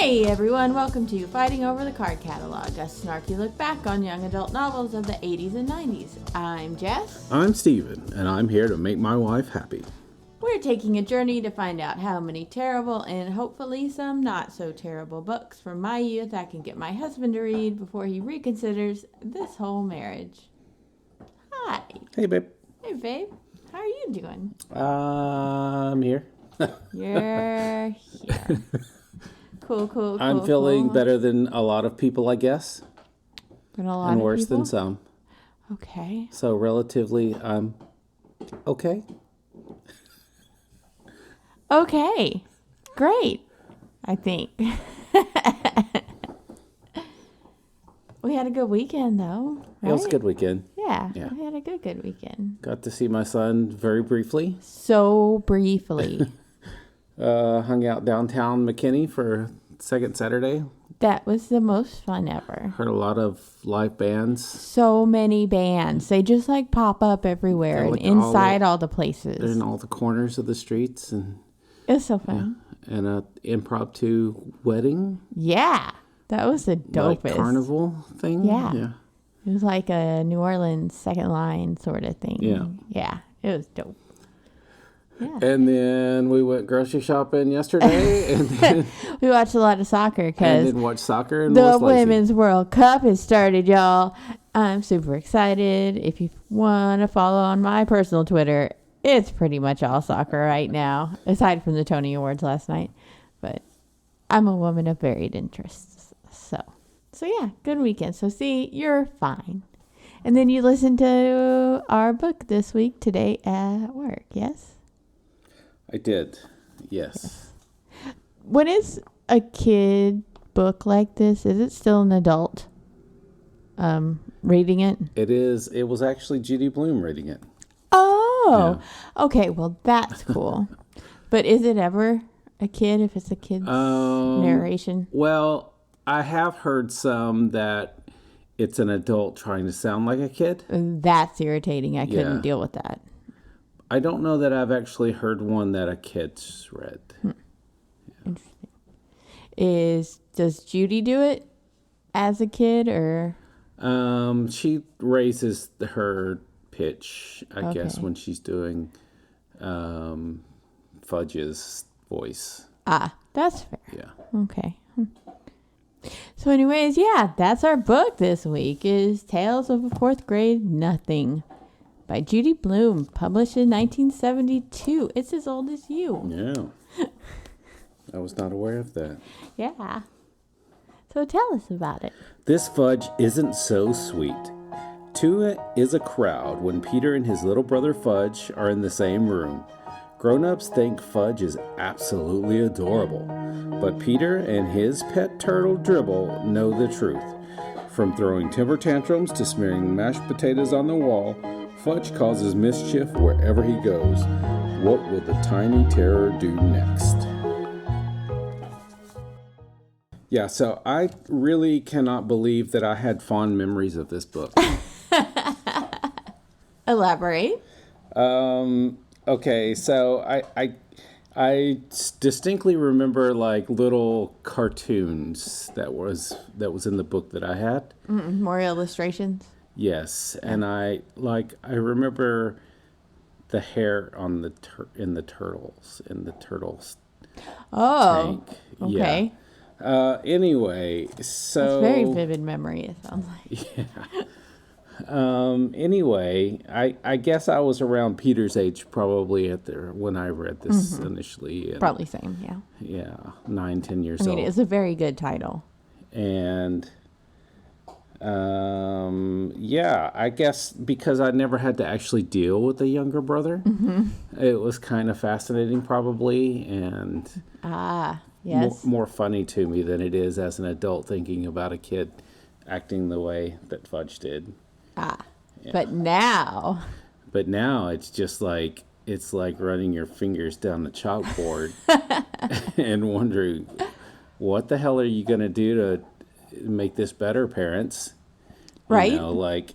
Hey everyone, welcome to Fighting Over the Card Catalog, a snarky look back on young adult novels of the 80s and 90s. I'm Jess. I'm Steven, and I'm here to make my wife happy. We're taking a journey to find out how many terrible and hopefully some not so terrible books from my youth I can get my husband to read before he reconsiders this whole marriage. Hi. Hey, babe. Hey, babe. How are you doing? I'm here. You're here. Cool. I'm feeling better than a lot of people, I guess. And worse than some. Okay. So relatively, I'm okay. Okay. Great. I think. We had a good weekend, though. Right? It was a good weekend. Yeah. We had a good weekend. Got to see my son very briefly. So briefly. Hung out downtown McKinney for second Saturday. That was the most fun ever. Heard a lot of live bands. So many bands. They just like pop up everywhere and inside all the places. They're in all the corners of the streets. And it was so fun. Yeah. And an impromptu wedding. Yeah. That was the dopest. Like carnival thing. Yeah. It was like a New Orleans second line sort of thing. Yeah. It was dope. Yeah. And then we went grocery shopping yesterday. And then we watched a lot of soccer because watched soccer and the Women's World Cup has started, y'all. I'm super excited. If you want to follow on my personal Twitter, it's pretty much all soccer right now, aside from the Tony Awards last night. But I'm a woman of varied interests. So yeah, good weekend. So see, you're fine. And then you listened to our book this week today at work, yes? I did, yes. When it's a kid book like this, is it still an adult reading it? It is. It was actually Judy Blume reading it. Oh, yeah. Okay. Well, that's cool. But is it ever a kid if it's a kid's narration? Well, I have heard some that it's an adult trying to sound like a kid. That's irritating. I couldn't deal with that. I don't know that I've actually heard one that a kid's read. Yeah. Interesting. Does Judy do it as a kid or? She raises her pitch, I guess, when she's doing Fudge's voice. Ah, that's fair. Yeah. Okay. So anyways, that's our book this week is Tales of a Fourth Grade Nothing by Judy Blume, published in 1972. It's as old as you. Yeah. I was not aware of that. Yeah. So tell us about it. This Fudge isn't so sweet. Two is a crowd when Peter and his little brother Fudge are in the same room. Grown-ups think Fudge is absolutely adorable, but Peter and his pet turtle Dribble know the truth. From throwing temper tantrums to smearing mashed potatoes on the wall, Fudge causes mischief wherever he goes. What will the tiny terror do next? Yeah, so I really cannot believe that I had fond memories of this book. Elaborate. Okay, so I distinctly remember like little cartoons that was in the book that I had. More illustrations. Yes, and I remember the hair on in the turtles tank. Okay. Yeah. Anyway, so that's very vivid memory. It sounds like. Yeah. Anyway, I guess I was around Peter's age probably when I read this initially. And, probably same, yeah. Yeah, 9-10 years old. I mean, it's a very good title. And, I guess because I never had to actually deal with a younger brother, it was kind of fascinating probably, and yes, more funny to me than it is as an adult thinking about a kid acting the way that Fudge did. Yeah. But now it's just like running your fingers down the chalkboard and wondering what the hell are you going to do to make this better, parents? Right. You know, like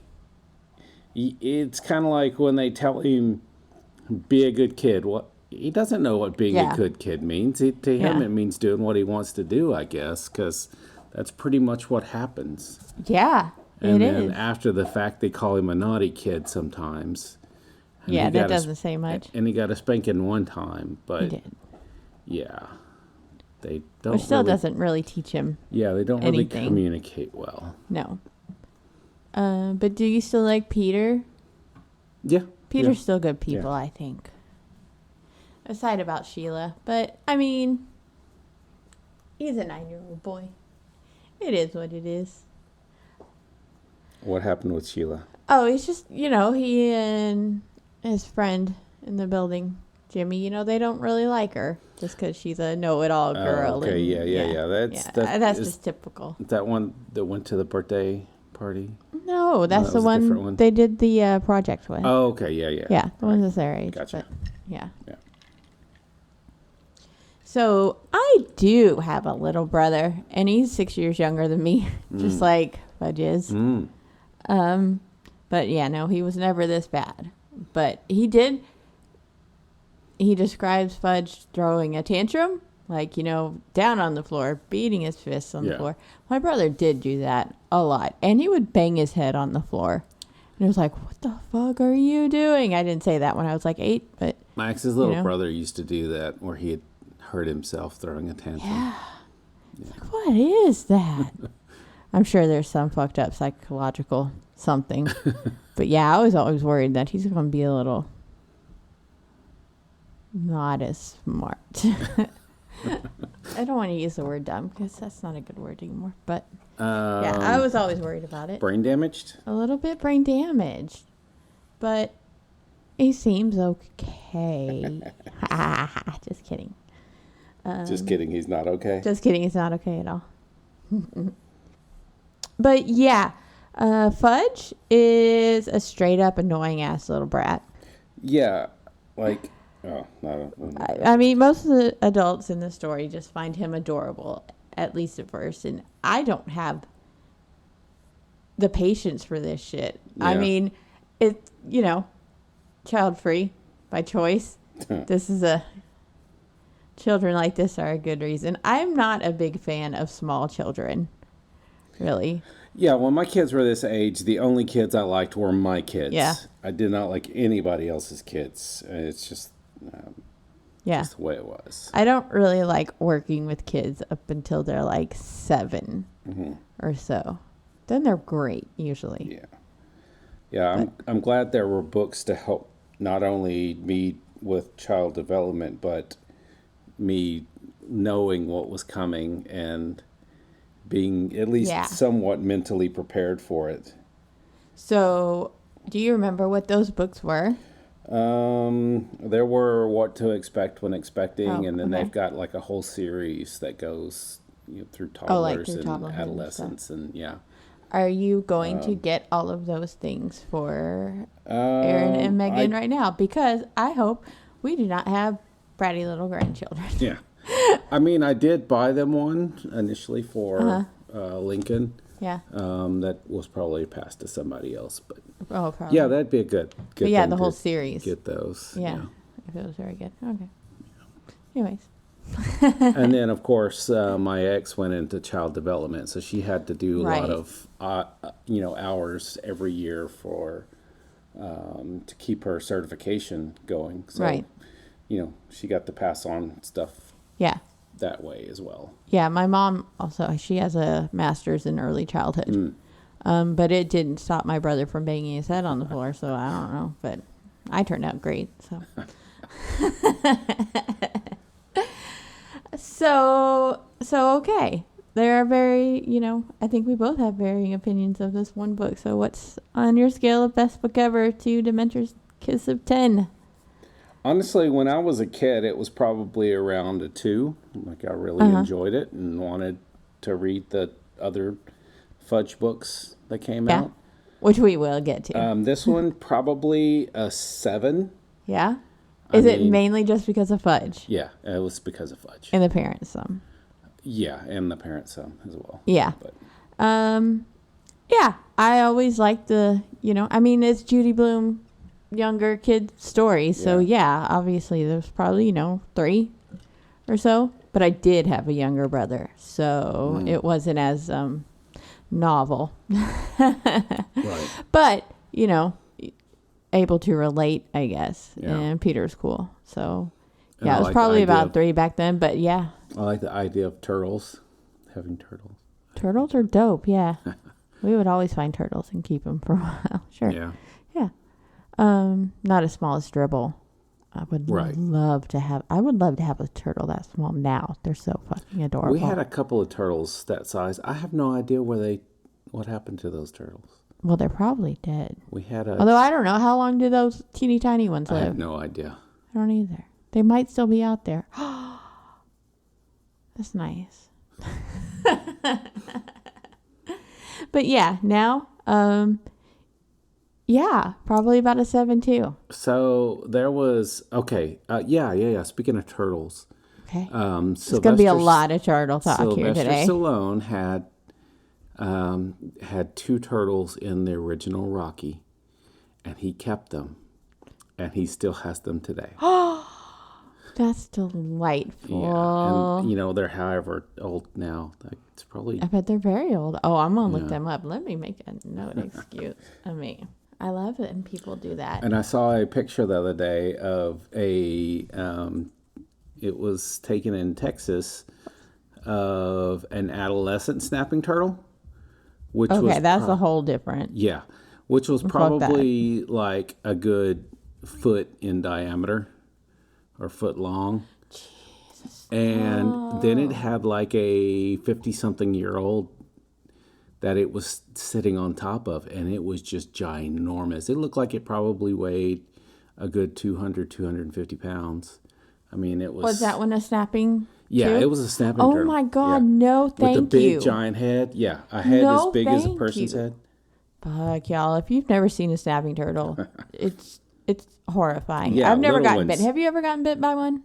it's kind of like when they tell him be a good kid. he doesn't know what being a good kid means. To him, it means doing what he wants to do, I guess, because that's pretty much what happens. Yeah, and then after the fact, they call him a naughty kid sometimes. Yeah, that doesn't say much. And he got a spanking one time, but he did. Yeah, they don't. Which still doesn't really teach him. Yeah, they don't really anything. Communicate well. No. But do you still like Peter? Yeah. Peter's still good people, I think. Aside about Sheila. But, I mean, he's a 9-year-old boy. It is what it is. What happened with Sheila? Oh, he's just, he and his friend in the building, Jimmy, they don't really like her just because she's a know-it-all girl. Okay, That's just typical. That one that went to the birthday party? No, that's the one they did the project with. Oh, okay, yeah. Yeah, the one that's their age. Gotcha. But, yeah. So I do have a little brother, and he's 6 years younger than me, just like Fudge is. But yeah, no, he was never this bad. But he describes Fudge throwing a tantrum, like, down on the floor, beating his fists on the floor. My brother did do that a lot, and he would bang his head on the floor. And it was like, what the fuck are you doing? I didn't say that when I was like 8, but... Max's little brother used to do that, where he had hurt himself throwing a tantrum. Yeah. Like, what is that? I'm sure there's some fucked up psychological something. But yeah, I was always worried that he's going to be a little not as smart. I don't want to use the word dumb because that's not a good word anymore. But yeah, I was always worried about it. Brain damaged? A little bit brain damaged. But he seems okay. Just kidding. Just kidding, he's not okay? Just kidding, he's not okay at all. But yeah, Fudge is a straight up annoying ass little brat. Yeah, like, I mean, most of the adults in the story just find him adorable, at least at first, and I don't have the patience for this shit. Yeah. I mean, it's, child free by choice. Children like this are a good reason. I'm not a big fan of small children, really. Yeah, when my kids were this age, the only kids I liked were my kids. Yeah. I did not like anybody else's kids. It's just, just the way it was. I don't really like working with kids up until they're like 7 or so. Then they're great, usually. Yeah. Yeah, I'm glad there were books to help not only me with child development, but me knowing what was coming and being at least somewhat mentally prepared for it. So, do you remember what those books were? There were What to Expect When Expecting, and then they've got like a whole series that goes through toddlers and adolescents, and Are you going to get all of those things for Aaron and Megan right now? Because I hope we do not have bratty little grandchildren. Yeah. I mean, I did buy them one initially for Lincoln. Yeah. That was probably passed to somebody else, but probably. Yeah, that'd be a good but yeah, the whole series. Get those. Yeah. If it was very good. Okay. Anyways. And then, of course, my ex went into child development, so she had to do a lot of hours every year for to keep her certification going. So, she got to pass on stuff. Yeah. That way as well. Yeah, my mom also, she has a master's in early childhood. But it didn't stop my brother from banging his head on the floor, so I don't know. But I turned out great, so. So okay. There are very, I think we both have varying opinions of this one book. So what's on your scale of best book ever to Dementor's Kiss of 10? Honestly, when I was a kid, it was probably around a 2. Like, I really enjoyed it and wanted to read the other Fudge books that came out. Which we will get to. This one, probably a 7. Yeah? Is it mainly just because of Fudge? Yeah, it was because of Fudge. And the parents some. Yeah, and the parents some as well. Yeah. But. Yeah, I always liked the, it's Judy Blume younger kid stories. So yeah, obviously there's probably 3 or so. But I did have a younger brother, so it wasn't as novel. Right. But able to relate, I guess. Yeah. And Peter's cool, so And yeah, I it was like probably the idea about 3 back then. But yeah, I like the idea of turtles, having turtles. turtles are dope. Yeah, we would always find turtles and keep them for a while. Sure. Yeah. Yeah. Not as small as Dribble. I would love to have a turtle that small now. They're so fucking adorable. We had a couple of turtles that size. I have no idea what happened to those turtles. Well, they're probably dead. We had Although I don't know, how long do those teeny tiny ones I live? have no idea. I don't either. They might still be out there. That's nice. But yeah, now, yeah, probably about a 7 too. So there was yeah. Speaking of turtles, Okay. It's going to be a lot of turtle talk here today. Sylvester Stallone had 2 turtles in the original Rocky, and he kept them, and he still has them today. That's delightful. Yeah, and they're however old now. Like, it's probably. I bet they're very old. Oh, I'm gonna look them up. Let me make a note. Excuse me. I love it when people do that. And I saw a picture the other day of a. It was taken in Texas of an adolescent snapping turtle, which was that's a whole different. Yeah, which was probably like a good foot in diameter or foot long. Jesus. And then it had like a 50-something-year-old that it was sitting on top of, and it was just ginormous. It looked like it probably weighed a good 200, 250 pounds. I mean, it was... Was that one a snapping Yeah, too? it was a snapping Oh turtle. my God, Yeah. no thank you. With the big giant head. Yeah, a head as big as a person's head. Fuck, y'all. If you've never seen a snapping turtle, it's horrifying. Yeah, I've never little gotten ones. bit. Have you ever gotten bit by one?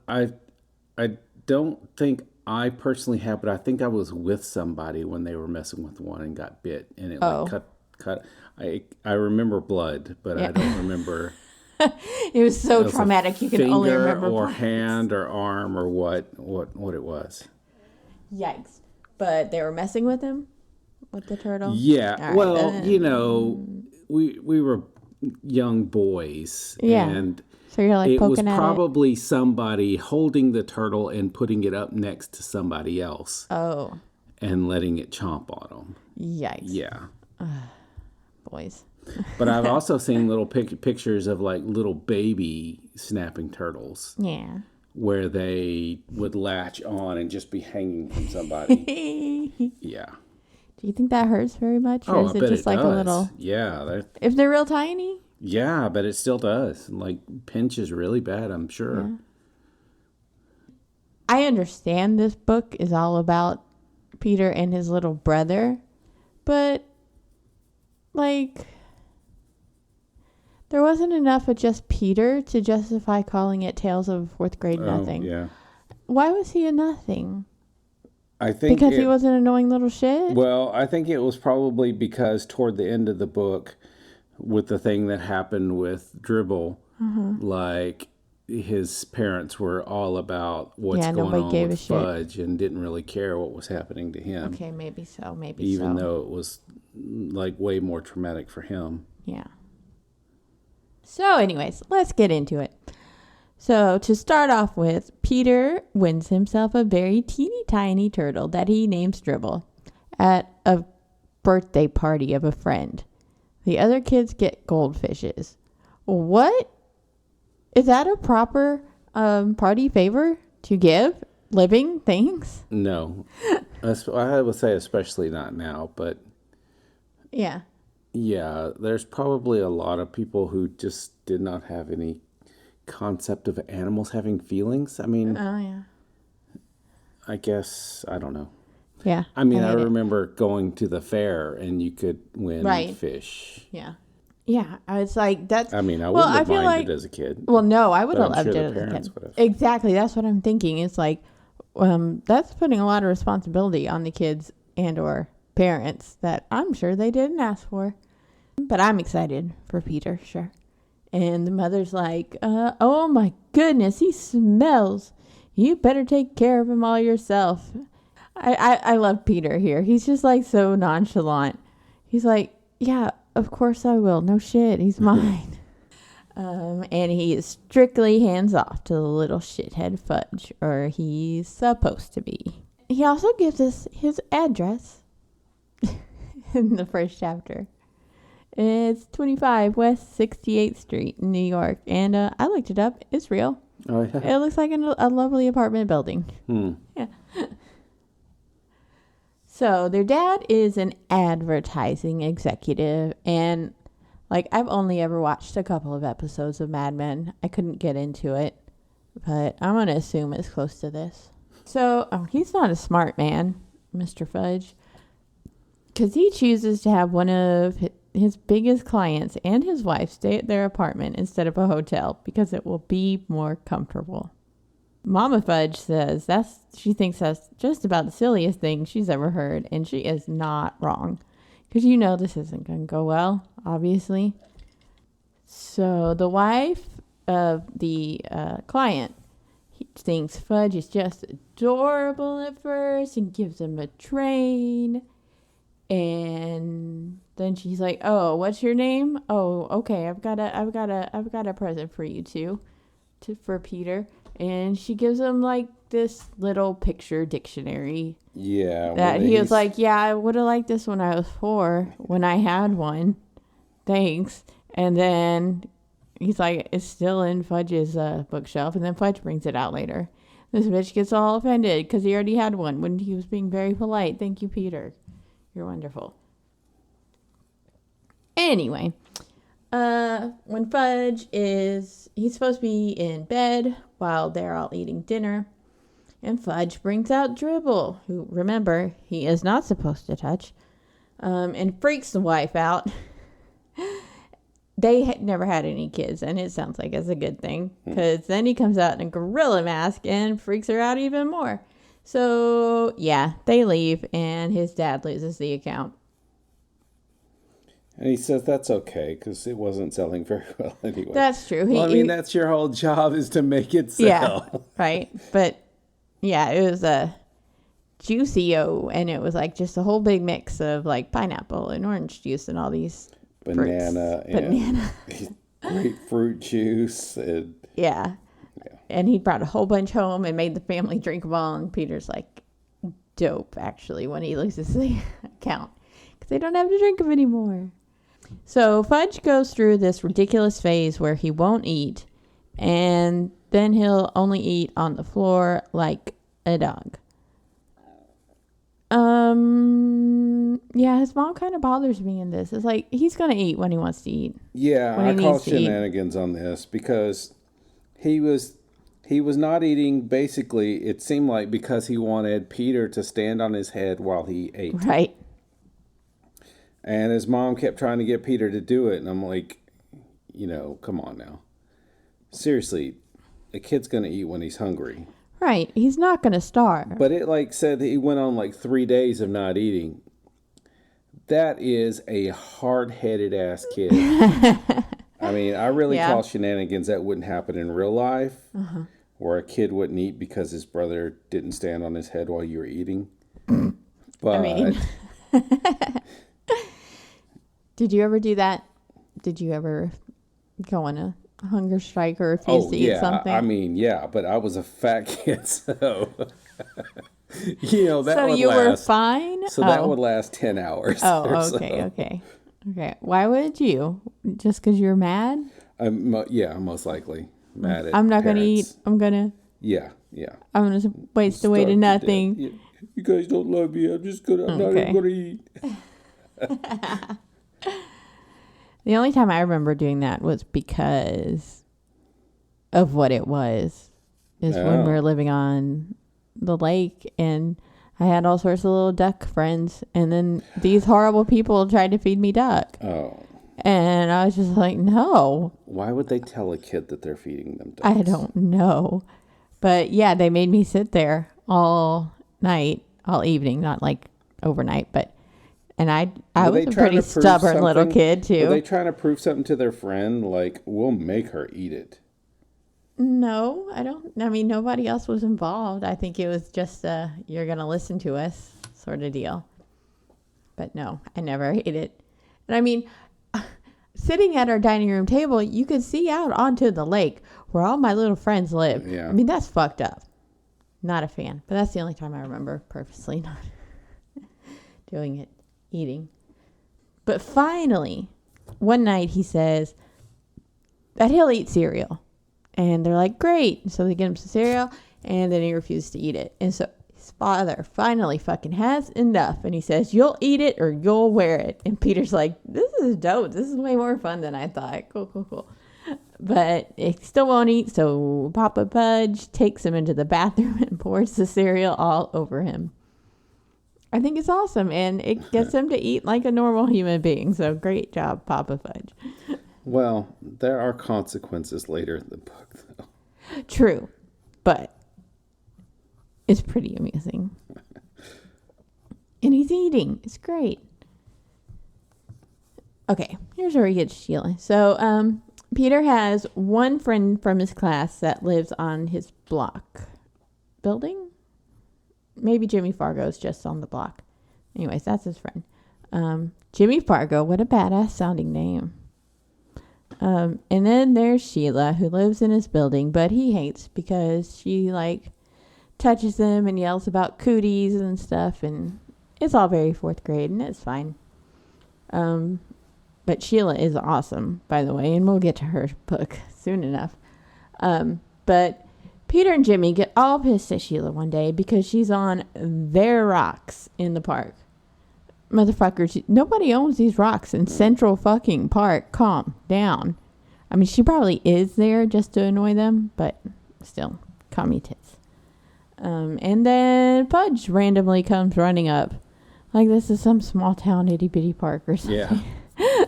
I don't think I personally have, but I think I was with somebody when they were messing with one and got bit, and it cut. I remember blood, but I don't remember. It was so traumatic. You can only remember or blood. hand or arm or what it was. Yikes! But they were messing with him, with the turtle. Yeah. All well, right. we were young boys, Yeah. and So you're like it was poking at probably somebody holding the turtle and putting it up next to somebody else. Oh. And letting it chomp on them. Yikes. Yeah. Boys. But I've also seen little pictures of like little baby snapping turtles. Yeah. Where they would latch on and just be hanging from somebody. Yeah. Do you think that hurts very much? Or Oh, is I it bet just it like does. a little... Yeah. If they're real tiny? Yeah, but it still does. Like, pinches really bad, I'm sure. Yeah. I understand this book is all about Peter and his little brother, but, like, there wasn't enough of just Peter to justify calling it Tales of Fourth Grade Nothing. Yeah. Why was he a nothing? I think because he was an annoying little shit? Well, I think it was probably because toward the end of the book, with the thing that happened with Dribble, like his parents were all about what's going on with Fudge and didn't really care what was happening to him. Okay, maybe so, even though it was like way more traumatic for him. Yeah. So anyways, let's get into it. So to start off with, Peter wins himself a very teeny tiny turtle that he names Dribble at a birthday party of a friend. The other kids get goldfishes. What? Is that a proper party favor to give living things? No. I would say especially not now, but... Yeah. Yeah, there's probably a lot of people who just did not have any concept of animals having feelings. I mean... Oh, yeah. I guess, I don't know. Yeah. I mean, I remember going to the fair and you could win fish. Yeah. Yeah. I was like, that's... I mean, I wouldn't have minded it as a kid. Well, no, I would have I'm loved sure it the as a parents kid. would have. Exactly. That's what I'm thinking. It's like, that's putting a lot of responsibility on the kids and or parents that I'm sure they didn't ask for. But I'm excited for Peter, sure. And the mother's like, oh my goodness, he smells. You better take care of him all yourself. I love Peter here. He's just like so nonchalant. He's like, yeah, of course I will. No shit, he's mine. And he is strictly hands off to the little shithead Fudge, or he's supposed to be. He also gives us his address in the first chapter. It's 25 West 68th Street in New York. And I looked it up. It's real. Oh, yeah. It looks like a lovely apartment building. Yeah. So their dad is an advertising executive. And like, I've only ever watched a couple of episodes of Mad Men. I couldn't get into it. But I'm going to assume it's close to this. So he's not a smart man, Mr. Fudge. Because he chooses to have one of his biggest clients and his wife stay at their apartment instead of a hotel because it will be more comfortable. Mama Fudge says she thinks that's just about the silliest thing she's ever heard, and she is not wrong. Because this isn't going to go well, obviously. So the wife of the client thinks Fudge is just adorable at first and gives him a train. And then she's like, "Oh, what's your name? Oh, okay. I've got a present for you too, for Peter." And she gives him like this little picture dictionary. Yeah. That he was like, "Yeah, I would have liked this when I was 4, when I had one. Thanks." And then he's like, "It's still in Fudge's bookshelf." And then Fudge brings it out later. This bitch gets all offended because he already had one when he was being very polite. "Thank you, Peter. You're wonderful." Anyway, when Fudge he's supposed to be in bed while they're all eating dinner. And Fudge brings out Dribble, who, remember, he is not supposed to touch, and freaks the wife out. They had never had any kids, and it sounds like it's a good thing, because then he comes out in a gorilla mask and freaks her out even more. So, yeah, they leave, and his dad loses the account. And he says that's okay, because it wasn't selling very well anyway. That's true. That's your whole job, is to make it sell. Yeah, right. But, yeah, it was a Juicy-O, and it was like just a whole big mix of like pineapple and orange juice and all these banana and grapefruit juice. And yeah. And he brought a whole bunch home and made the family drink them all. And Peter's like, dope, actually, when he loses the account. Because they don't have to drink them anymore. So Fudge goes through this ridiculous phase where he won't eat. And then he'll only eat on the floor like a dog. Yeah, his mom kind of bothers me in this. It's like, he's going to eat when he wants to eat. Yeah, I call shenanigans on this because he was not eating, basically, it seemed like, because he wanted Peter to stand on his head while he ate. Right. And his mom kept trying to get Peter to do it. And I'm like, come on now. Seriously, a kid's going to eat when he's hungry. Right. He's not going to starve. But it said that he went on 3 days of not eating. That is a hard-headed ass kid. I mean, I really call shenanigans that wouldn't happen in real life, where a kid wouldn't eat because his brother didn't stand on his head while you were eating. But did you ever do that? Did you ever go on a hunger strike or refuse to eat something? I mean, yeah, but I was a fat kid, so that so would you last, were fine? So that would last 10 hours. Oh, okay. Why would you? Just because you're mad? Most likely mad at I'm not going to parents. eat. I'm going to... Yeah. I'm going to waste away to nothing. Yeah. You guys don't love me. I'm not even going to eat. The only time I remember doing that was because of what it was. When we were living on the lake, and I had all sorts of little duck friends, and then these horrible people tried to feed me duck. Oh. And I was just like, no. Why would they tell a kid that they're feeding them ducks? I don't know. But yeah, they made me sit there all night, all evening, not like overnight, but And I Were was they a trying pretty to prove stubborn little something? kid, too. Were they trying to prove something to their friend? Like, we'll make her eat it. No, I don't. I mean, nobody else was involved. I think it was just you're going to listen to us sort of deal. But no, I never ate it. And I mean, sitting at our dining room table, you could see out onto the lake where all my little friends live. Yeah. I mean, that's fucked up. Not a fan. But that's the only time I remember purposely not doing it, eating. But finally, one night he says that he'll eat cereal. And they're like, great. So they get him some cereal, and then he refuses to eat it. And so his father finally fucking has enough. And he says, you'll eat it or you'll wear it. And Peter's like, this is dope. This is way more fun than I thought. Cool. But he still won't eat. So Papa Fudge takes him into the bathroom and pours the cereal all over him. I think it's awesome. And it gets him to eat like a normal human being. So great job, Papa Fudge. Well, there are consequences later in the book, though. True, but it's pretty amusing. And he's eating. It's great. Okay, here's where we get Sheila. So, Peter has one friend from his class that lives on his block. Building? Maybe Jimmy Fargo's just on the block. Anyways, that's his friend. Jimmy Fargo, what a badass sounding name. And then there's Sheila, who lives in his building, but he hates because she touches him and yells about cooties and stuff, and it's all very fourth grade, and it's fine. But Sheila is awesome, by the way, and we'll get to her book soon enough. But Peter and Jimmy get all pissed at Sheila one day because she's on their rocks in the park. Motherfuckers, nobody owns these rocks in Central fucking Park. Calm down. I mean, she probably is there just to annoy them, but still, calm your tits. And then Fudge randomly comes running up. Like this is some small town itty bitty park or something. Yeah.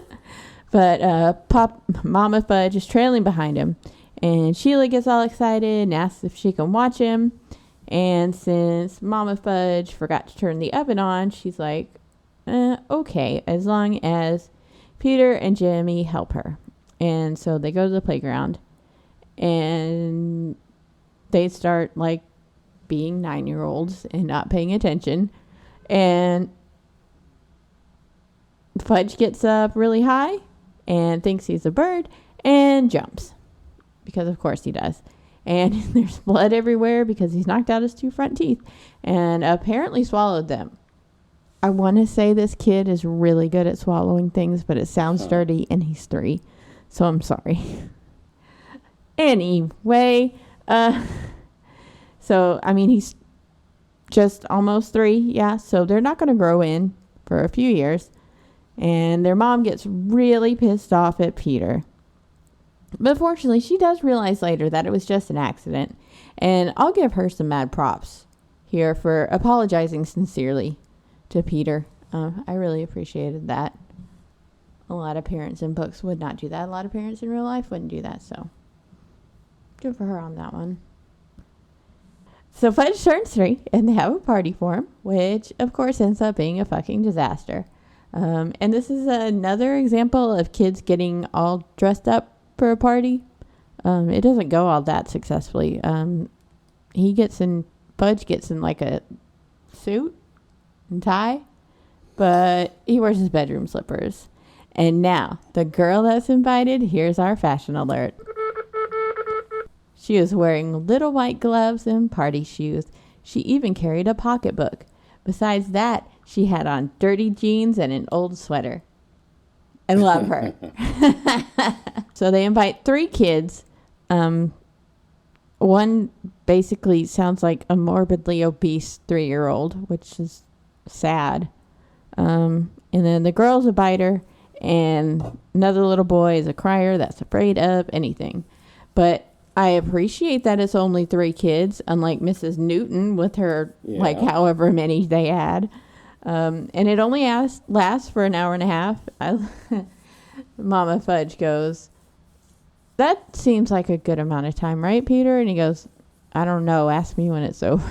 But Mama Fudge is trailing behind him. And Sheila gets all excited and asks if she can watch him. And since Mama Fudge forgot to turn the oven on, she's like, okay, as long as Peter and Jimmy help her. And so they go to the playground and they start being 9-year-olds and not paying attention. And Fudge gets up really high and thinks he's a bird and jumps. Because of course he does. And there's blood everywhere because he's knocked out his 2 front teeth and apparently swallowed them. I want to say this kid is really good at swallowing things, but it sounds dirty, and he's 3. So I'm sorry. Anyway, so, I mean, he's just almost 3, yeah. So they're not going to grow in for a few years. And their mom gets really pissed off at Peter. But fortunately, she does realize later that it was just an accident. And I'll give her some mad props here for apologizing sincerely to Peter. I really appreciated that. A lot of parents in books would not do that. A lot of parents in real life wouldn't do that. So good for her on that one. So Fudge turns 3 and they have a party for him, which of course ends up being a fucking disaster. And this is another example of kids getting all dressed up for a party. It doesn't go all that successfully. Fudge gets in a suit and tie, but he wears his bedroom slippers. And now, the girl that's invited, here's our fashion alert. She is wearing little white gloves and party shoes. She even carried a pocketbook. Besides that, she had on dirty jeans and an old sweater. I love her. So they invite 3 kids. One basically sounds like a morbidly obese 3-year-old, which is sad. And then the girl's a biter, and another little boy is a crier that's afraid of anything. But I appreciate that it's only 3 kids, unlike Mrs. Newton with her, however many they had. And it only lasts for an hour and a half. Mama Fudge goes, that seems like a good amount of time, right, Peter? And he goes, I don't know. Ask me when it's over.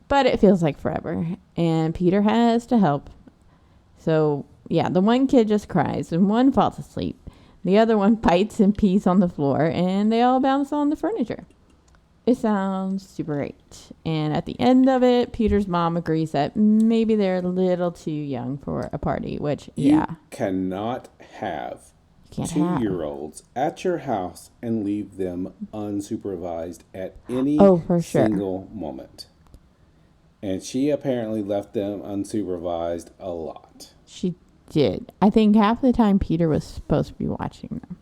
But it feels like forever. And Peter has to help. So, yeah, the one kid just cries and one falls asleep. The other one bites and pees on the floor, and they all bounce on the furniture. It sounds super great. And at the end of it, Peter's mom agrees that maybe they're a little too young for a party, which, You cannot have can't have 2-year-olds at your house and leave them unsupervised at any single moment. And she apparently left them unsupervised a lot. She did. I think half the time Peter was supposed to be watching them.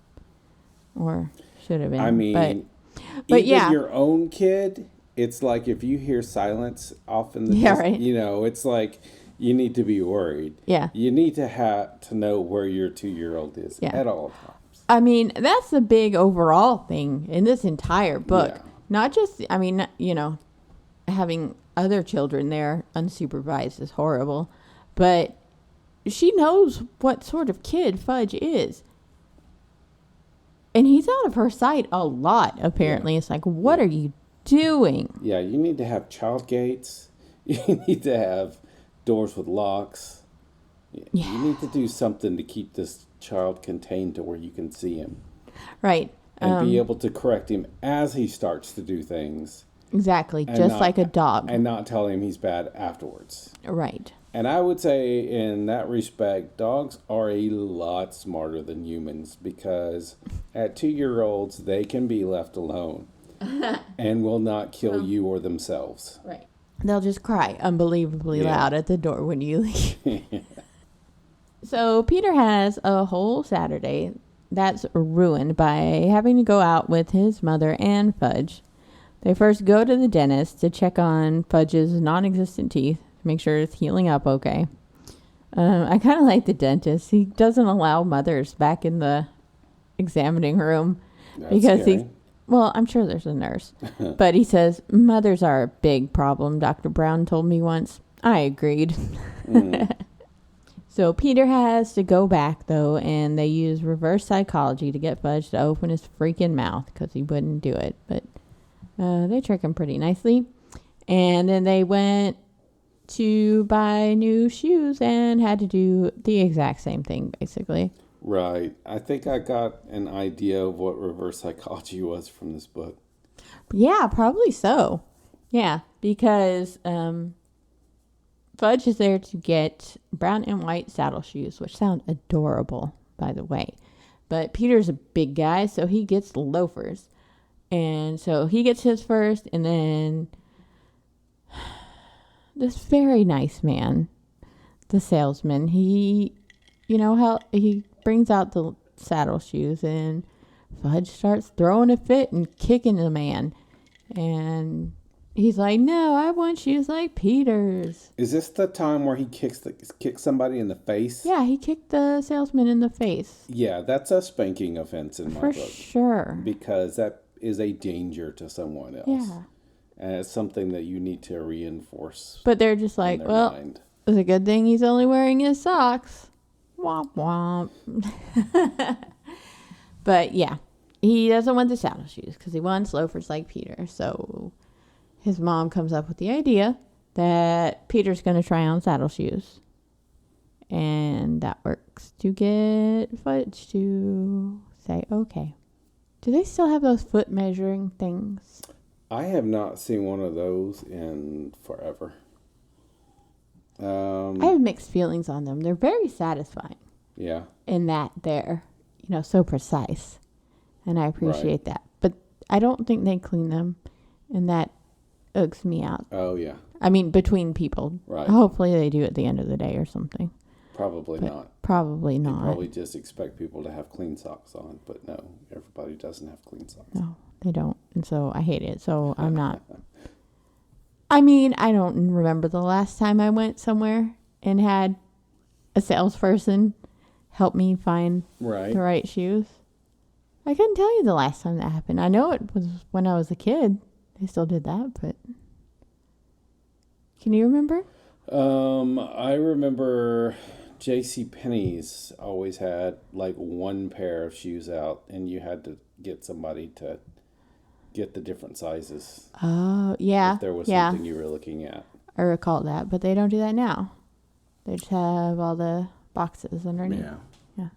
Or should have been. I mean, but even yeah. your own kid, it's like if you hear silence off in the right. you know, it's like you need to be worried. Yeah. You need to have to know where your 2-year-old is at all times. I mean, that's the big overall thing in this entire book. Yeah. Not just, I mean, you know, having other children there unsupervised is horrible, but she knows what sort of kid Fudge is. And he's out of her sight a lot, apparently. Yeah. It's like, what are you doing? Yeah, you need to have child gates. You need to have doors with locks. Yeah. You need to do something to keep this child contained to where you can see him. Right. And be able to correct him as he starts to do things. Exactly, just like a dog. And not tell him he's bad afterwards. Right. And I would say in that respect, dogs are a lot smarter than humans because at 2-year-olds, they can be left alone and will not kill you or themselves. Right. They'll just cry unbelievably loud at the door when you leave. So Peter has a whole Saturday that's ruined by having to go out with his mother and Fudge. They first go to the dentist to check on Fudge's non-existent teeth, make sure it's healing up okay. I kind of like the dentist. He doesn't allow mothers back in the examining room. That's because scary. Well, I'm sure there's a nurse. But he says, mothers are a big problem, Dr. Brown told me once. I agreed. So Peter has to go back, though, and they use reverse psychology to get Fudge to open his freaking mouth because he wouldn't do it. But they trick him pretty nicely. And then they went to buy new shoes and had to do the exact same thing, basically. Right. I think I got an idea of what reverse psychology was from this book. Yeah, probably so. Yeah, because Fudge is there to get brown and white saddle shoes, which sound adorable, by the way. But Peter's a big guy, so he gets loafers. And so he gets his first, and then this very nice man, the salesman, he brings out the saddle shoes, and Fudge starts throwing a fit and kicking the man. And he's like, no, I want shoes like Peter's. Is this the time where he kicks somebody in the face? Yeah, he kicked the salesman in the face. Yeah, that's a spanking offense in my book. For sure. Because that is a danger to someone else. Yeah. And it's something that you need to reinforce. But they're just like, well, mind. It's a good thing he's only wearing his socks. Womp womp. But yeah, he doesn't want the saddle shoes because he wants loafers like Peter. So his mom comes up with the idea that Peter's going to try on saddle shoes. And that works to get Fudge to say, okay. Do they still have those foot measuring things? I have not seen one of those in forever. I have mixed feelings on them. They're very satisfying. Yeah. In that they're, so precise. And I appreciate that. But I don't think they clean them. And that irks me out. Oh, yeah. I mean, between people. Right. Hopefully they do at the end of the day or something. Probably not. Probably not. You probably just expect people to have clean socks on. But no, everybody doesn't have clean socks. No, they don't. And so I hate it. So I'm not. I mean, I don't remember the last time I went somewhere and had a salesperson help me find the right shoes. I couldn't tell you the last time that happened. I know it was when I was a kid. They still did that, but can you remember? I remember JCPenney's always had like one pair of shoes out, and you had to get somebody to get the different sizes. Oh, yeah. If there was something you were looking at. I recall that, but they don't do that now. They just have all the boxes underneath. Yeah.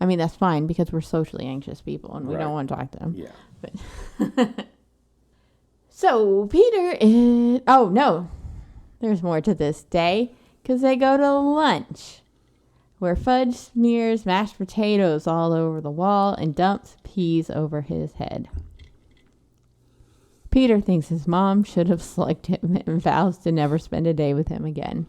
I mean, that's fine because we're socially anxious people and we don't want to talk to them. Yeah. But so Peter is... Oh, no. There's more to this day because they go to lunch where Fudge smears mashed potatoes all over the wall and dumps peas over his head. Peter thinks his mom should have slugged him and vows to never spend a day with him again.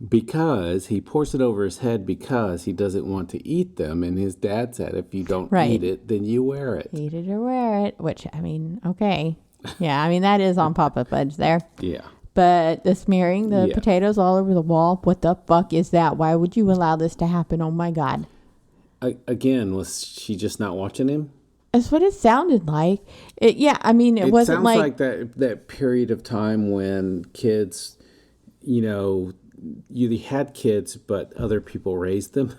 Because he pours it over his head because he doesn't want to eat them. And his dad said, if you don't eat it, then you wear it. Eat it or wear it. Which, I mean, okay. Yeah, I mean, that is on Papa Fudge there. Yeah. But the smearing the potatoes all over the wall, what the fuck is that? Why would you allow this to happen? Oh, my God. Again, was she just not watching him? That's what it sounded like. It wasn't like... It sounds like that period of time when kids, you had kids, but other people raised them.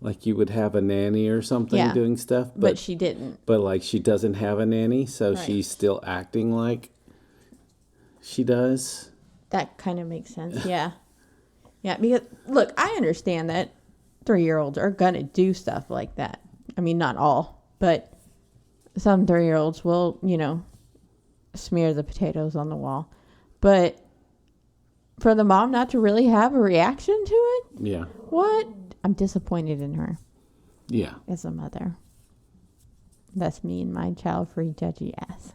Like you would have a nanny or something doing stuff. But she didn't. But like she doesn't have a nanny, so she's still acting like she does. That kind of makes sense, yeah. Yeah, because, look, I understand that 3-year-olds are going to do stuff like that. I mean, not all, but some 3-year-olds will, smear the potatoes on the wall. But for the mom not to really have a reaction to it? Yeah. What? I'm disappointed in her. Yeah. As a mother. That's me and my child-free judgy ass.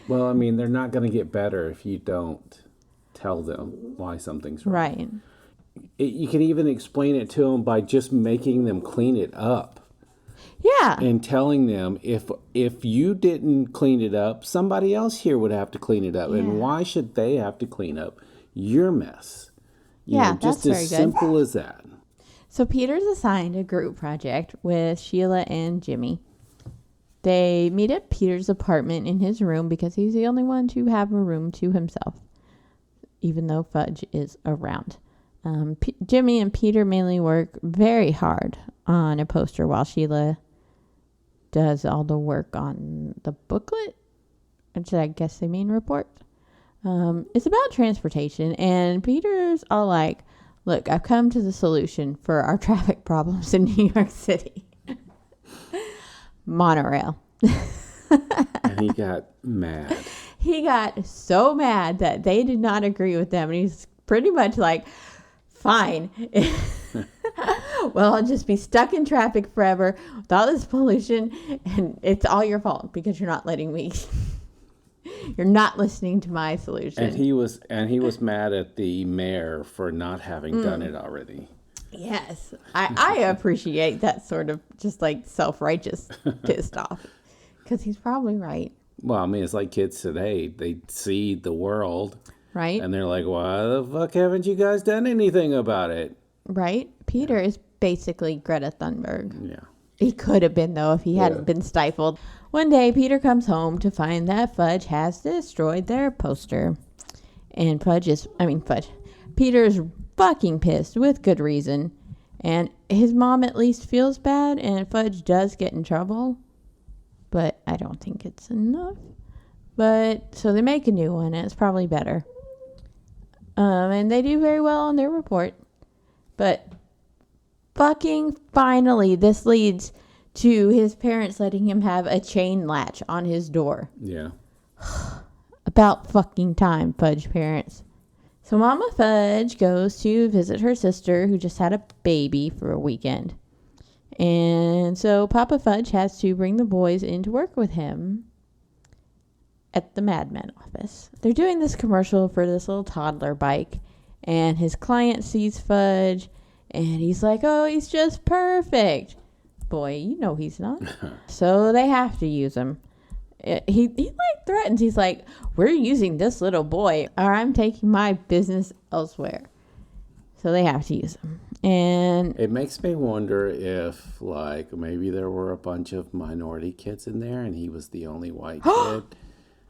Well, I mean, they're not going to get better if you don't tell them why something's wrong. Right. You can even explain it to them by just making them clean it up. Yeah. And telling them if you didn't clean it up, somebody else here would have to clean it up. Yeah. And why should they have to clean up your mess? Just that's as simple as that. So Peter's assigned a group project with Sheila and Jimmy. They meet at Peter's apartment in his room because he's the only one to have a room to himself, even though Fudge is around. Jimmy and Peter mainly work very hard on a poster while Sheila does all the work on the booklet, which I guess they mean report. It's about transportation, and Peter's all like, look, I've come to the solution for our traffic problems in New York City. Monorail. And he got mad. He got so mad that they did not agree with them, and he's pretty much like, fine. Well, I'll just be stuck in traffic forever with all this pollution, and it's all your fault because you're not letting me. You're not listening to my solution. And he was mad at the mayor for not having done it already. Yes, I appreciate that sort of just like self-righteous pissed off because he's probably right. Well, I mean, it's like kids today. They see the world. Right. And they're like, why the fuck haven't you guys done anything about it? Right. Peter is basically Greta Thunberg. Yeah. He could have been, though, if he hadn't been stifled. One day, Peter comes home to find that Fudge has destroyed their poster. And Peter's fucking pissed with good reason. And his mom at least feels bad, and Fudge does get in trouble. But I don't think it's enough. But, so they make a new one, and it's probably better. And they do very well on their report. But fucking finally, this leads to his parents letting him have a chain latch on his door. Yeah. About fucking time, Fudge parents. So Mama Fudge goes to visit her sister who just had a baby for a weekend. And so Papa Fudge has to bring the boys in to work with him at the Madman office. They're doing this commercial for this little toddler bike, and his client sees Fudge, and he's like, oh, he's just perfect. Boy, you know he's not. So they have to use him. He like threatens. He's like, we're using this little boy, or I'm taking my business elsewhere. So they have to use him. And it makes me wonder if, like, maybe there were a bunch of minority kids in there, and he was the only white kid.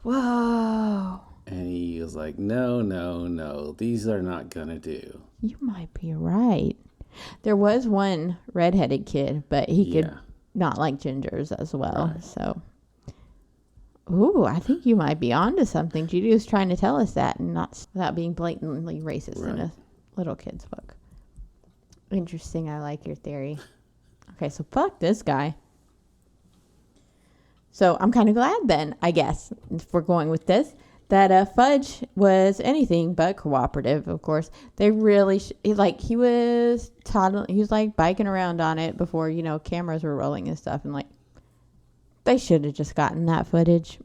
Whoa. And he was like, no, these are not gonna do. You might be right. There was one redheaded kid, but he could not like gingers as well. Right. So Ooh, I think you might be onto something. Judy was trying to tell us that, and not without being blatantly racist in a little kid's book. Interesting. I like your theory. Okay, so fuck this guy. So I'm kind of glad then, I guess, if we're going with this, that Fudge was anything but cooperative, of course. They really, he was toddling, he was like biking around on it before, cameras were rolling and stuff. And they should have just gotten that footage.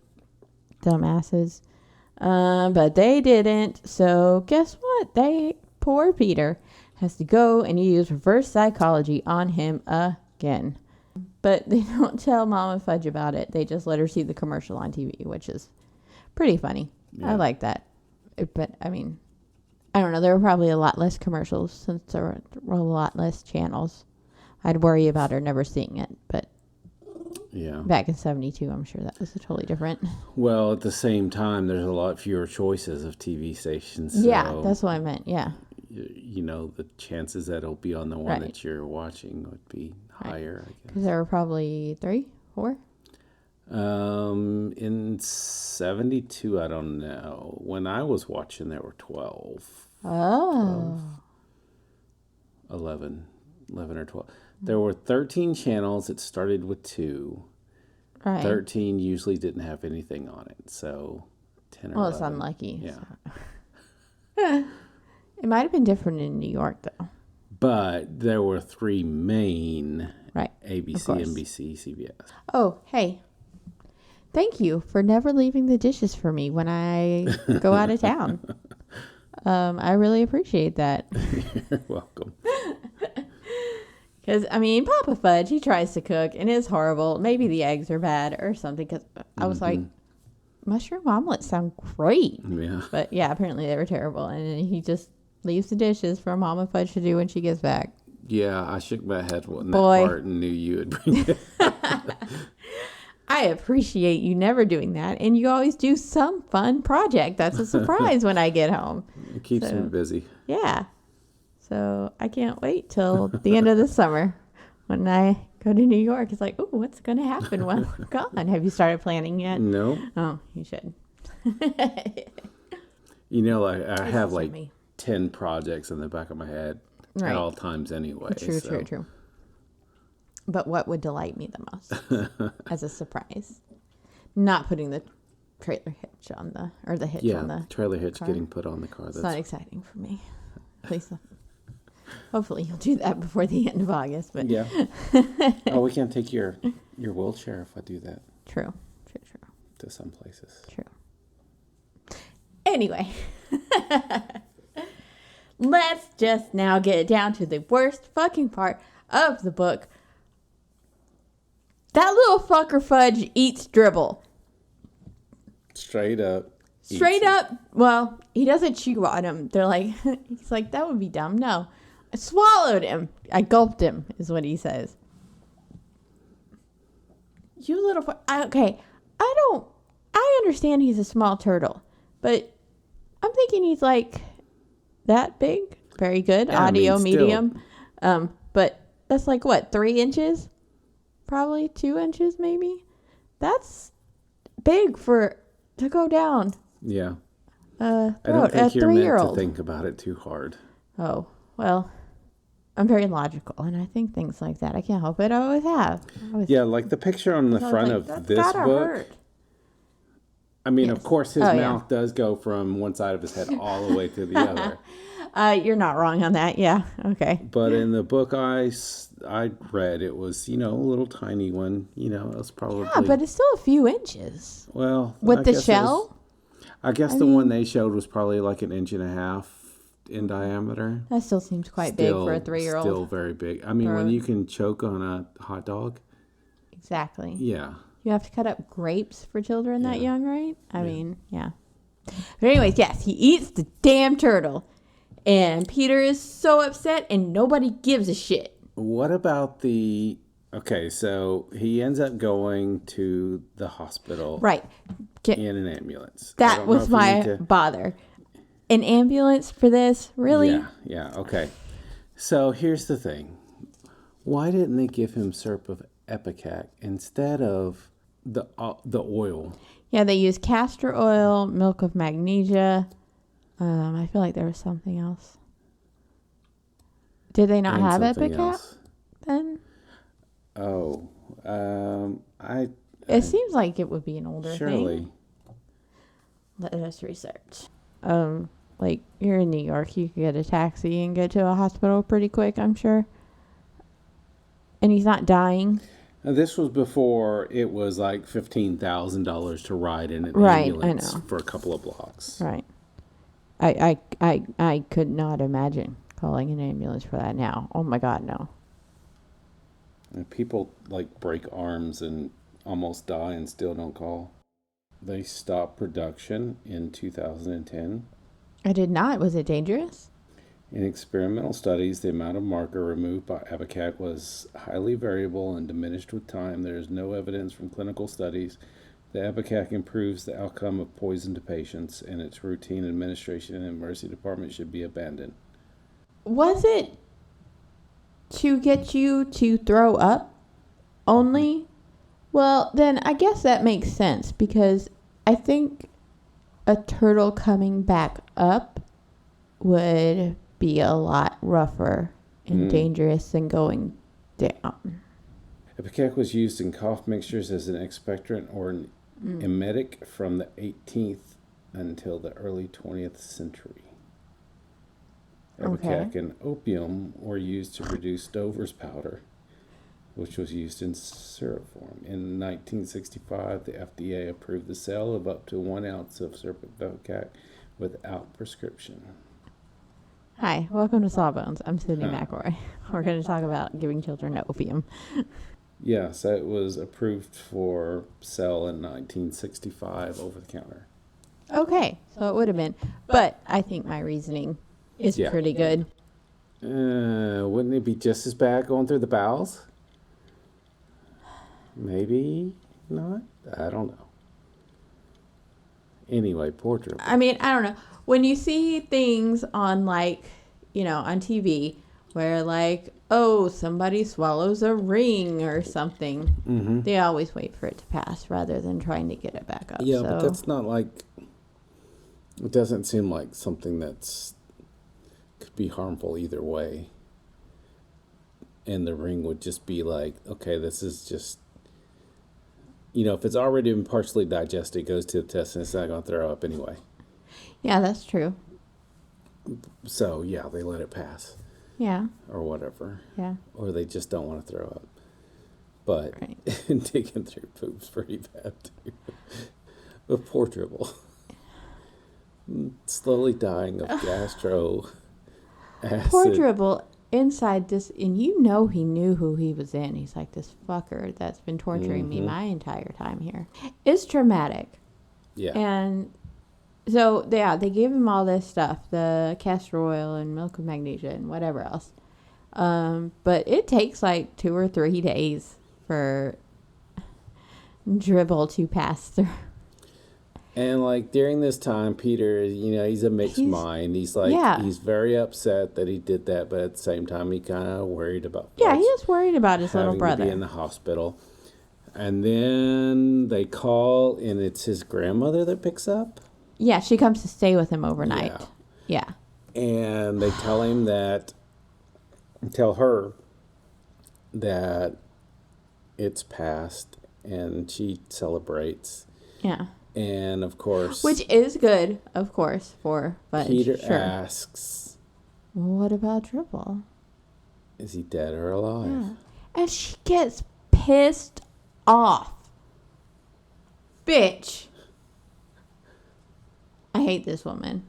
Dumbasses. But they didn't. So guess what? Poor Peter has to go and use reverse psychology on him again. But they don't tell Mama Fudge about it. They just let her see the commercial on TV, which is pretty funny. Yeah. I like that. But, I mean, I don't know. There were probably a lot less commercials since there were a lot less channels. I'd worry about her never seeing it. But yeah, back in 72, I'm sure that was totally different. Well, at the same time, there's a lot fewer choices of TV stations. So yeah, that's what I meant. Yeah. The chances that it'll be on the one that you're watching would be higher, I guess. Because there were probably 3, 4? In 72, I don't know. When I was watching, there were 12. Oh. 11 or 12. There were 13 channels. It started with 2. Right. 13 usually didn't have anything on it. So 10 or 11. Well, it's unlucky. Yeah. So. It might have been different in New York, though. But there were 3 main. Right. ABC, NBC, CBS. Oh, hey. Thank you for never leaving the dishes for me when I go out of town. I really appreciate that. You're welcome. Because, Papa Fudge, he tries to cook, and it's horrible. Maybe the eggs are bad or something, because I was like, mushroom omelets sound great. Yeah. But, yeah, apparently they were terrible. And he just leaves the dishes for Mama Fudge to do when she gets back. Yeah, I shook my head when that part and knew you would bring it. I appreciate you never doing that. And you always do some fun project. That's a surprise when I get home. It keeps me busy. Yeah. So I can't wait till the end of the summer when I go to New York. It's like, oh, what's going to happen while I'm gone? Have you started planning yet? No. Oh, you should. I have 10 projects in the back of my head at all times anyway. True. But what would delight me the most as a surprise? Not putting the trailer hitch on the hitch on the trailer hitch car. Getting put on the car. It's not exciting for me. Please. Hopefully you'll do that before the end of August. But yeah. Oh, we can't take your wheelchair if I do that. True. To some places. True. Anyway. Let's just now get down to the worst fucking part of the book. That little fucker Fudge eats Dribble. Straight up. Well, he doesn't chew on him. They're like, he's like, that would be dumb. No. I swallowed him. I gulped him, is what he says. You little okay. I understand he's a small turtle, but I'm thinking he's like that big. Very good. Yeah, audio medium. But that's like what, 3 inches? Probably 2 inches, maybe. That's big to go down. Yeah. I don't think you're meant to think about it too hard. Oh, well, I'm very logical, and I think things like that. I can't help it. I always have. Like the picture on the front of this book. Hurt. Of course, his mouth does go from one side of his head all the way to the other. You're not wrong on that. Yeah. Okay. But in the book I read, it was, a little tiny one. It was probably... Yeah, but it's still a few inches. Well... With the shell? I guess the one they showed was probably like 1.5 inches in diameter. That still seems quite big for a 3-year-old. Still very big. When you can choke on a hot dog. Exactly. Yeah. You have to cut up grapes for children that young, right? Yeah. But anyways, yes, he eats the damn turtle. And Peter is so upset and nobody gives a shit. What about okay, so he ends up going to the hospital. Right. In an ambulance. That was my bother. An ambulance for this? Really? Yeah, okay. So here's the thing. Why didn't they give him syrup of Ipecac instead of the oil? Yeah, they use castor oil, milk of magnesia. I feel like there was something else. Did they not And have something Epicat else. then? Oh, It seems like it would be an older surely. thing. Let us research. Like you're in New York, you could get a taxi and get to a hospital pretty quick, I'm sure. And he's not dying. Now, this was before it was like $15,000 to ride in an Right, ambulance I know. for a couple of blocks. Right. I could not imagine calling an ambulance for that now. Oh my God, no. And people like break arms and almost die and still don't call. They stopped production in 2010. I did not. Was it dangerous? In experimental studies, the amount of marker removed by Abacac was highly variable and diminished with time. There is no evidence from clinical studies that Abacac improves the outcome of poison to patients, and its routine administration in the emergency department should be abandoned. Was it to get you to throw up only? Well, then I guess that makes sense because I think a turtle coming back up would be a lot rougher and dangerous than going down. Ipecac was used in cough mixtures as an expectorant or an emetic from the 18th until the early 20th century. Ipecac and opium were used to produce Dover's powder, which was used in syrup form. In 1965, the FDA approved the sale of up to 1 ounce of Ipecac without prescription. Hi, welcome to Sawbones. I'm Sydney McElroy. We're going to talk about giving children opium. Yes, it was approved for sale in 1965 over the counter. Okay, so it would have been. But I think my reasoning is pretty good. Wouldn't it be just as bad going through the bowels? Maybe not. I don't know. Anyway, poor Dribble. I mean, I don't know. When you see things on like, on TV where like, oh, somebody swallows a ring or something, they always wait for it to pass rather than trying to get it back up. Yeah, but that's not like, it doesn't seem like something that's could be harmful either way. And the ring would just be like, okay, this is just, if it's already been partially digested, it goes to the intestine, it's not going to throw up anyway. Yeah, that's true. So, yeah, they let it pass. Yeah. Or whatever. Yeah. Or they just don't want to throw up. But digging through poop's pretty bad, too. But poor Dribble. Slowly dying of gastro acid. Poor Dribble inside this, and he knew who he was in. He's like, this fucker that's been torturing me my entire time here. It's traumatic. Yeah. And so, they gave him all this stuff, the castor oil and milk of magnesia and whatever else. But it takes like 2 or 3 days for Dribble to pass through. And like during this time, Peter, he's a mixed mind. He's like, he's very upset that he did that, but at the same time, he kind of worried about. Yeah, he is worried about his little brother. To be in the hospital, and then they call, and it's his grandmother that picks up. Yeah, she comes to stay with him overnight. Yeah. And they tell her that it's passed, and she celebrates. Yeah. And of course, which is good, of course, for Fudge. Peter asks, well, what about Dribble? Is he dead or alive? Yeah. And she gets pissed off. Bitch. I hate this woman.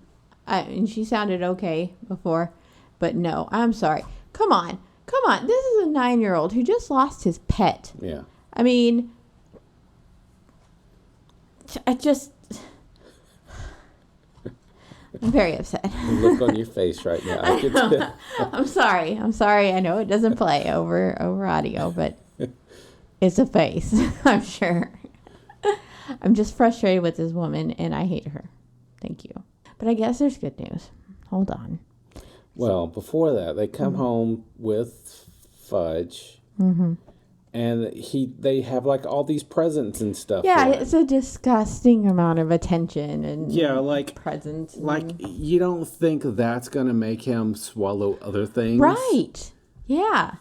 And she sounded okay before, but no, I'm sorry. Come on. This is a 9-year-old who just lost his pet. Yeah. I mean, I'm very upset. The look on your face right now. I can tell. I'm sorry. I know it doesn't play over audio, but it's a face, I'm sure. I'm just frustrated with this woman, and I hate her. Thank you. But I guess there's good news. Hold on. Well, before that, they come home with Fudge, And they have like all these presents and stuff. Yeah, it's a disgusting amount of attention and presents. Like you don't think that's gonna make him swallow other things, right? Yeah.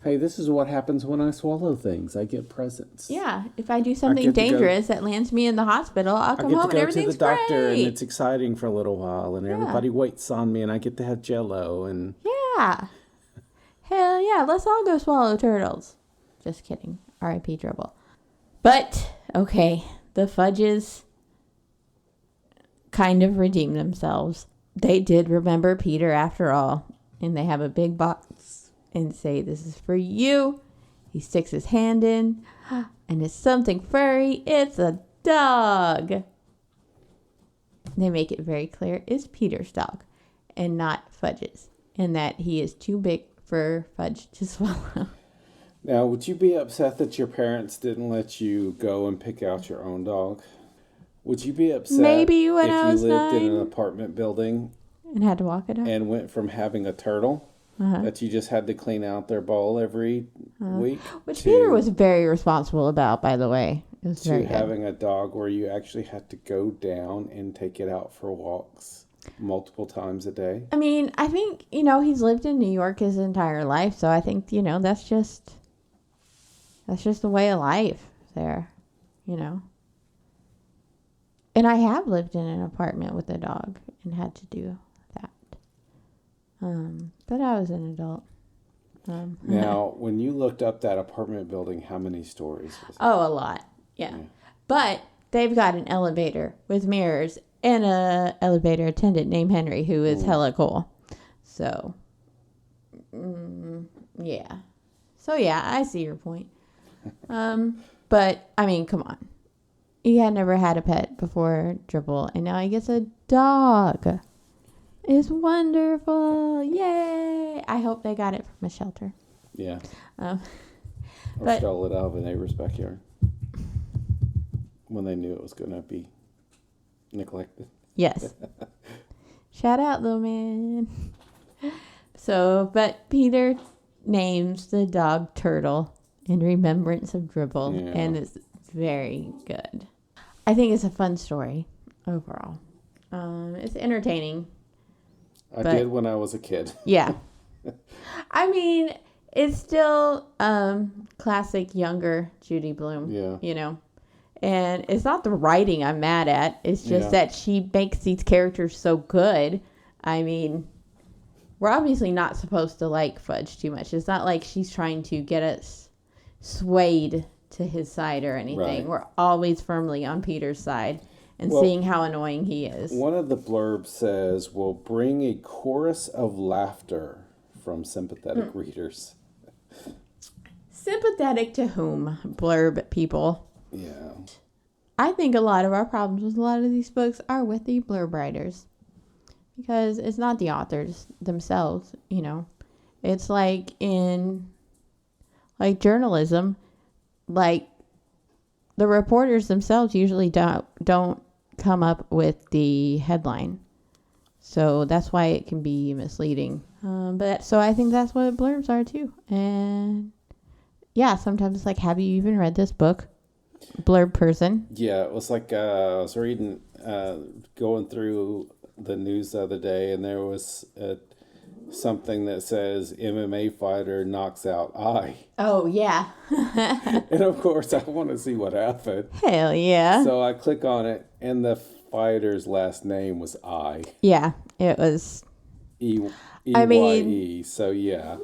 Hey, this is what happens when I swallow things. I get presents. Yeah, if I do something dangerous that lands me in the hospital, I'll come home and everything's great. I get to go to the doctor, and it's exciting for a little while, and everybody waits on me, and I get to have Jell-O, and yeah, hell yeah, let's all go swallow turtles. Just kidding. R.I.P. Dribble. But okay, the Fudges kind of redeemed themselves. They did remember Peter after all, and they have a big box and say, "This is for you." He sticks his hand in, and it's something furry. It's a dog. They make it very clear it's Peter's dog and not Fudge's, and that he is too big for Fudge to swallow. Now, would you be upset that your parents didn't let you go and pick out your own dog? Would you be upset maybe when I was if you lived 9 in an apartment building and had to walk it up and went from having a turtle that you just had to clean out their bowl every week, which Peter was very responsible about, by the way. It was very good. Having a dog where you actually had to go down and take it out for walks multiple times a day? I mean, I think, he's lived in New York his entire life, so I think, that's just the way of life there, And I have lived in an apartment with a dog and had to do that. But I was an adult. Now, when you looked up that apartment building, how many stories was it? Oh, a lot. Yeah. But they've got an elevator with mirrors and a elevator attendant named Henry, who is hella cool. So, yeah. So, yeah, I see your point. But, I mean, come on. He had never had a pet before Dribble, and now he gets a dog. It's wonderful. Yay. I hope they got it from a shelter. Yeah. Or stole it out of a neighbor's backyard when they knew it was going to be neglected. Yes. Shout out, little man. So, but Peter names the dog Turtle in remembrance of Dribble, and it's very good. I think it's a fun story overall. It's entertaining. I did when I was a kid. Yeah. I mean, it's still classic younger Judy Blume. Yeah. And it's not the writing I'm mad at. It's just that she makes these characters so good. I mean, we're obviously not supposed to like Fudge too much. It's not like she's trying to get us swayed to his side or anything. Right. We're always firmly on Peter's side and seeing how annoying he is. One of the blurbs says, "Will bring a chorus of laughter from sympathetic readers." Sympathetic to whom, blurb people? Yeah. I think a lot of our problems with a lot of these books are with the blurb writers. Because it's not the authors themselves, It's like in journalism, the reporters themselves usually don't come up with the headline. So that's why it can be misleading. So I think that's what blurbs are too. And yeah, sometimes it's like, have you even read this book? Blurb person. Yeah, it was like I was reading, going through the news the other day, and there was something that says MMA fighter knocks out I. Oh, yeah. And of course, I want to see what happened. Hell yeah. So I click on it, and the fighter's last name was I. Yeah, it was E-Y-E. So, yeah.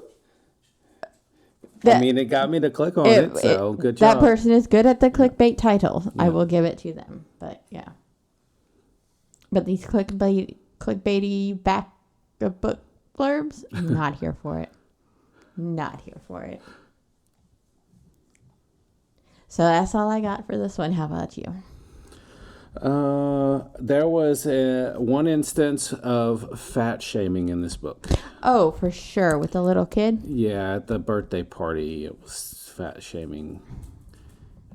It got me to click on it, good job. That person is good at the clickbait title. Yeah. I will give it to them. But, yeah. But these clickbaity back of book blurbs, not here for it. Not here for it. So that's all I got for this one. How about you? There was one instance of fat shaming in this book. Oh, for sure. With the little kid? Yeah, at the birthday party, it was fat shaming.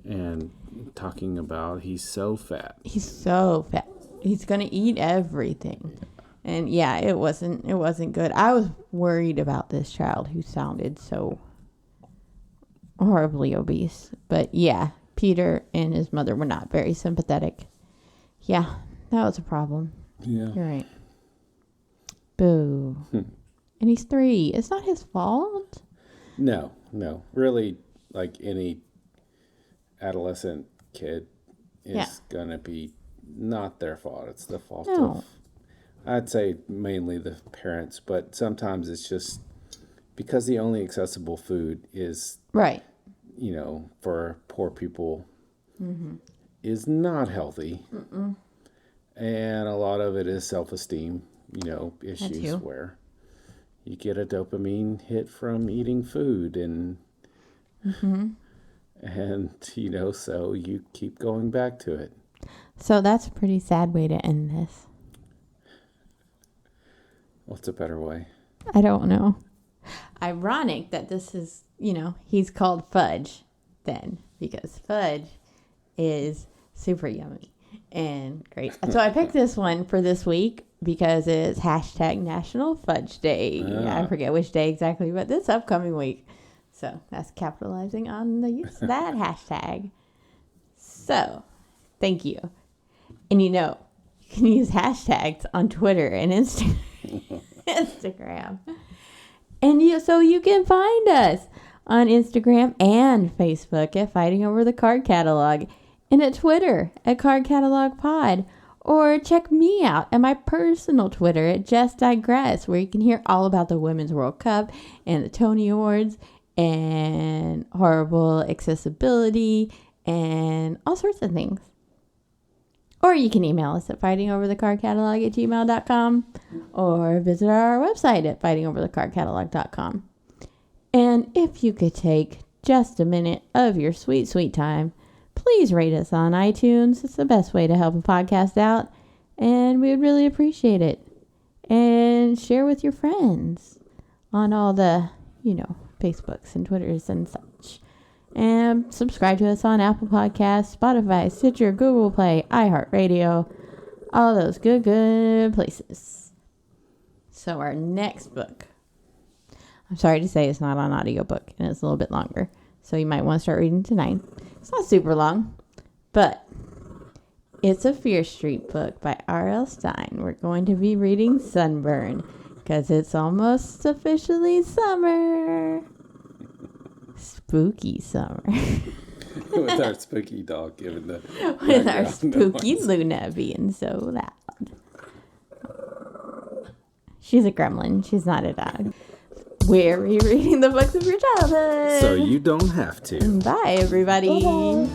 And talking about he's so fat. He's so fat. He's going to eat everything. And yeah, it wasn't good. I was worried about this child who sounded so, horribly obese. But yeah, Peter and his mother were not very sympathetic. Yeah, that was a problem. Yeah. You're right. Boo. And he's 3. It's not his fault. No. Really, like any adolescent kid is going to be not their fault. It's the fault of, I'd say, mainly the parents. But sometimes it's just because the only accessible food is, right, for poor people is not healthy. And a lot of it is self-esteem, issues where you get a dopamine hit from eating food and so you keep going back to it. So that's a pretty sad way to end this. What's a better way? I don't know. Ironic that this is, he's called Fudge then, because Fudge is super yummy and great. So I picked this one for this week because it's #National Fudge Day. I forget which day exactly, but this upcoming week. So that's capitalizing on the use of that hashtag. So thank you. And you can use hashtags on Twitter and Instagram. And so you can find us on Instagram and Facebook at Fighting Over the Card Catalog, and at Twitter at Card Catalog Pod, or check me out at my personal Twitter at Just Digress, where you can hear all about the Women's World Cup and the Tony Awards and horrible accessibility and all sorts of things. Or you can email us at fightingoverthecardcatalog@gmail.com or visit our website at fightingoverthecardcatalog.com. And if you could take just a minute of your sweet, sweet time, please rate us on iTunes. It's the best way to help a podcast out, and we would really appreciate it. And share with your friends on all the, Facebooks and Twitters and such. And subscribe to us on Apple Podcasts, Spotify, Stitcher, Google Play, iHeartRadio, all those good places. So our next book, I'm sorry to say it's not on audiobook, and it's a little bit longer. So you might want to start reading tonight. It's not super long, but it's a Fear Street book by R.L. Stine. We're going to be reading Sunburn because it's almost officially summer. Spooky summer. With our spooky dog giving the With our spooky noise. Luna being so loud. She's a gremlin. She's not a dog. We're rereading the books of your childhood. So you don't have to. Bye, everybody. Bye-bye.